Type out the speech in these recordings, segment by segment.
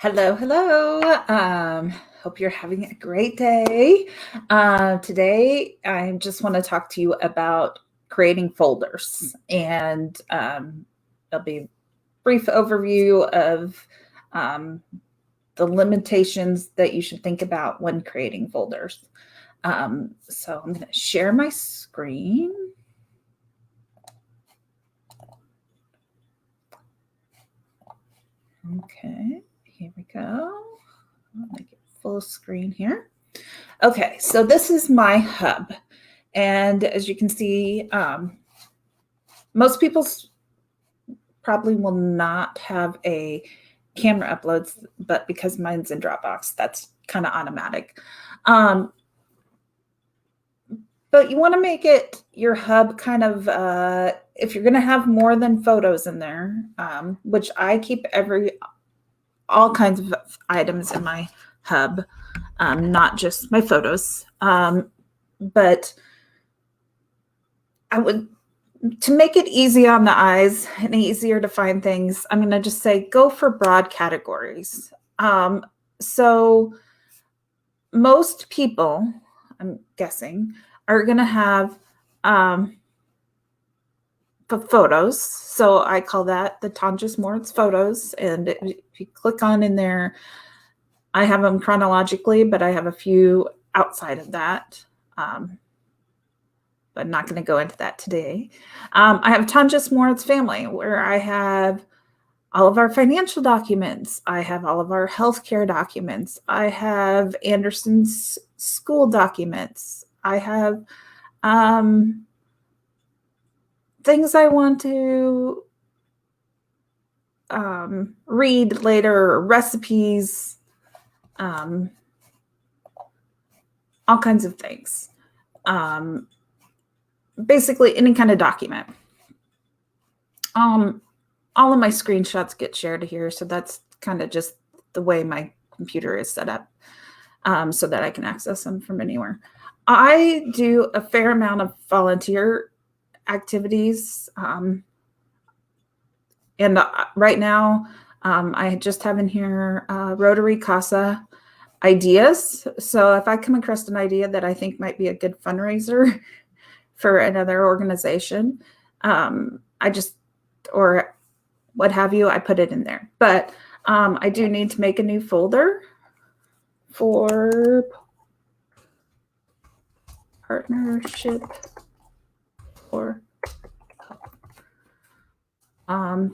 Hello, hello. Hope you're having a great day. Today, I just want to talk to you about creating folders, and there'll be a brief overview of um, the limitations that you should think about when creating folders. So I'm going to share my screen. Okay, here we go. I'll make it full screen here. Okay, so this is my hub. And as you can see, most people probably will not have a camera uploads, but because mine's in Dropbox, that's kind of automatic. But you want to make it your hub kind of, if you're going to have more than photos in there, which I keep all kinds of items in my hub, not just my photos. But I would, to make it easy on the eyes and easier to find things, I'm going to just say go for broad categories. So most people, I'm guessing, are going to have photos. So I call that the Tonjes Moritz photos. And if you click on in there, I have them chronologically, but I have a few outside of that. But I'm not going to go into that today. I have Tonjes Moritz family, where I have all of our financial documents. I have all of our healthcare documents. I have Anderson's school documents. I have things I want to read later, recipes, all kinds of things. Basically any kind of document. All of my screenshots get shared here, so that's kind of just the way my computer is set up, so that I can access them from anywhere. I do a fair amount of volunteer activities, and right now I just have in here Rotary Casa ideas. So if I come across an idea that I think might be a good fundraiser for another organization, or what have you, I put it in there. But I do need to make a new folder for partnership or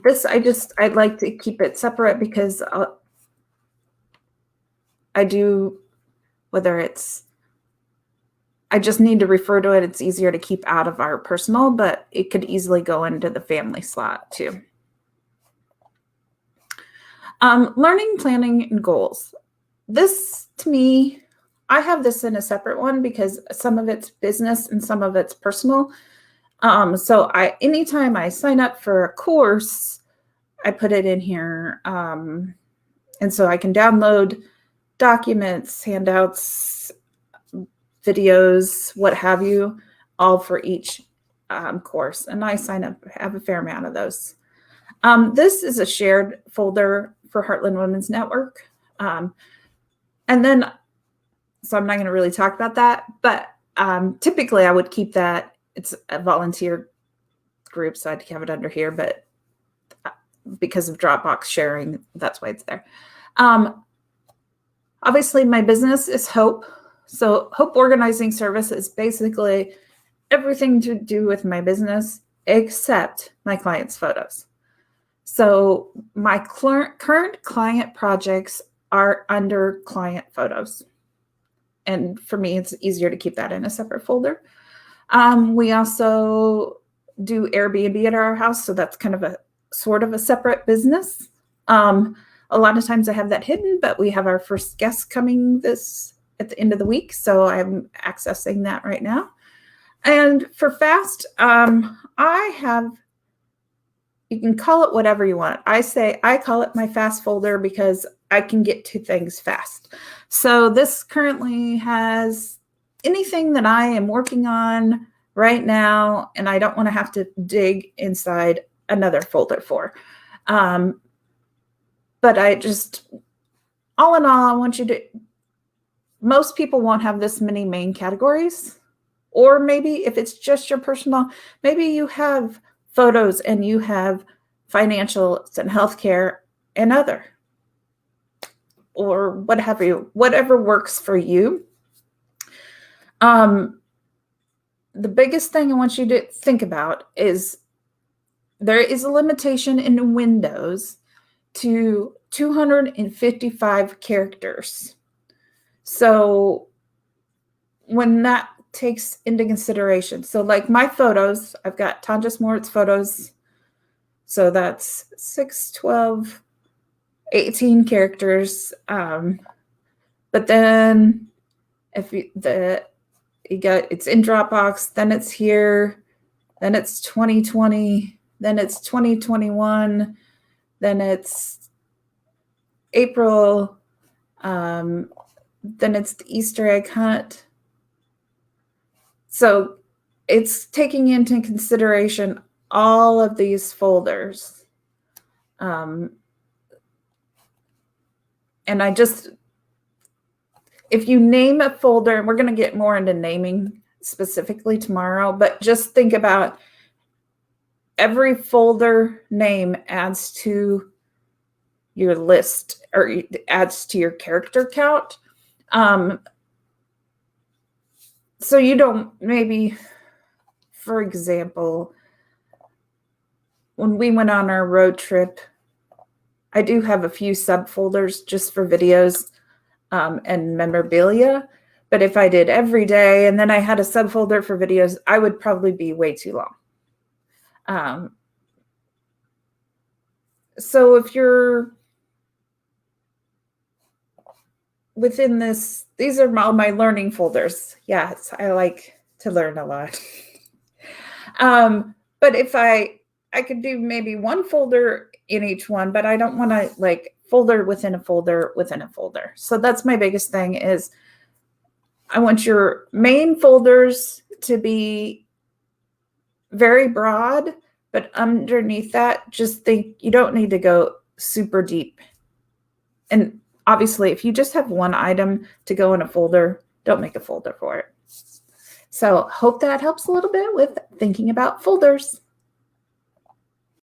this. I'd like to keep it separate because I just need to refer to it. It's easier to keep out of our personal, but it could easily go into the family slot too. Learning, planning, and goals. This, to me, I have this in a separate one because some of it's business and some of it's personal. So anytime I sign up for a course, I put it in here. And so I can download documents, handouts, videos, what have you, all for each course. And I have a fair amount of those. This is a shared folder for Heartland Women's Network. And then, so I'm not going to really talk about that, but typically I would keep that. It's a volunteer group, so I'd have it under here, but because of Dropbox sharing, that's why it's there. Obviously, my business is Hope. So Hope Organizing Service is basically everything to do with my business except my clients' photos. So my current client projects are under client photos. And for me, it's easier to keep that in a separate folder. We also do Airbnb at our house, so that's kind of a sort of a separate business. A lot of times I have that hidden, but we have our first guest coming at the end of the week, so I'm accessing that right now. And for Fast, you can call it whatever you want. I call it my Fast folder because I can get to things fast. So this currently has anything that I am working on right now, and I don't want to have to dig inside another folder for. But all in all, I want you to, most people won't have this many main categories. Or maybe if it's just your personal, maybe you have photos and you have financials and healthcare and other, or what have you, whatever works for you. The biggest thing I want you to think about is there is a limitation in Windows to 255 characters. So when that takes into consideration, so like my photos, I've got Tonjes Moritz photos. So that's 6, 12, 18 characters. But then if you got, it's in Dropbox, then it's here, then it's 2020, then it's 2021, then it's April, then it's the Easter egg hunt. So it's taking into consideration all of these folders. And I just, if you name a folder, and we're going to get more into naming specifically tomorrow, but just think about every folder name adds to your list, or adds to your character count. So you don't, maybe, for example, when we went on our road trip, I do have a few subfolders just for videos and memorabilia. But if I did every day and then I had a subfolder for videos, I would probably be way too long. So if you're within this, these are all my learning folders. Yes, I like to learn a lot. But if I could do maybe one folder in each one, but I don't want to like folder within a folder within a folder. So that's my biggest thing is I want your main folders to be very broad, but underneath that, just think you don't need to go super deep. And obviously, if you just have one item to go in a folder, don't make a folder for it. So hope that helps a little bit with thinking about folders.